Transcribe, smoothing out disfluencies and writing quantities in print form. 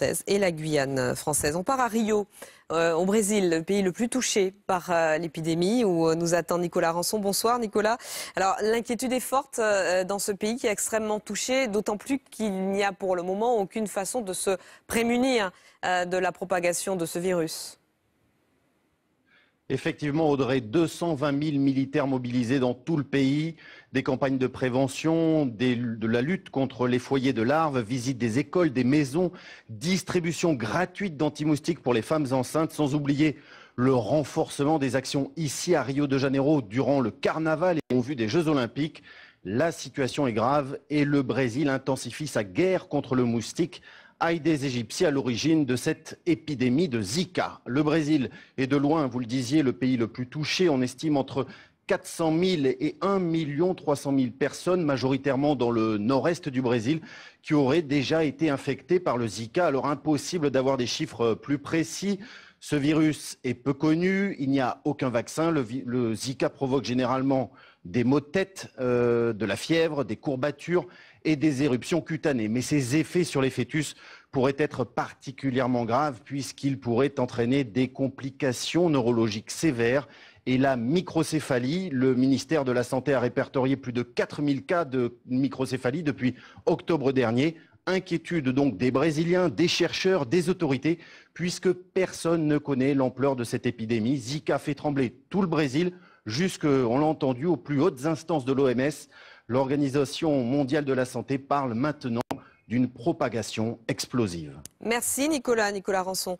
Et la Guyane française. On part à Rio, au Brésil, le pays le plus touché par l'épidémie, où nous attend Nicolas Rançon. Bonsoir Nicolas. Alors l'inquiétude est forte dans ce pays qui est extrêmement touché, d'autant plus qu'il n'y a pour le moment aucune façon de se prémunir de la propagation de ce virus. Effectivement, Audrey, 220 000 militaires mobilisés dans tout le pays, des campagnes de prévention, de la lutte contre les foyers de larves, visite des écoles, des maisons, distribution gratuite d'anti-moustiques pour les femmes enceintes, sans oublier le renforcement des actions ici à Rio de Janeiro durant le carnaval et en vue des Jeux Olympiques. La situation est grave et le Brésil intensifie sa guerre contre le moustique. Aïdés égyptiens à l'origine de cette épidémie de Zika. Le Brésil est de loin, vous le disiez, le pays le plus touché. On estime entre 400 000 et 1 300 000 personnes, majoritairement dans le nord-est du Brésil, qui auraient déjà été infectées par le Zika. Alors impossible d'avoir des chiffres plus précis. Ce virus est peu connu, il n'y a aucun vaccin. Le Zika provoque généralement des maux de tête, de la fièvre, des courbatures et des éruptions cutanées. Mais ces effets sur les fœtus pourraient être particulièrement graves puisqu'ils pourraient entraîner des complications neurologiques sévères et la microcéphalie. Le ministère de la Santé a répertorié plus de 4000 cas de microcéphalie depuis octobre dernier. Inquiétude donc des Brésiliens, des chercheurs, des autorités, puisque personne ne connaît l'ampleur de cette épidémie. Zika fait trembler tout le Brésil, jusque, on l'a entendu, aux plus hautes instances de l'OMS. L'Organisation mondiale de la santé parle maintenant d'une propagation explosive. Merci Nicolas Rançon.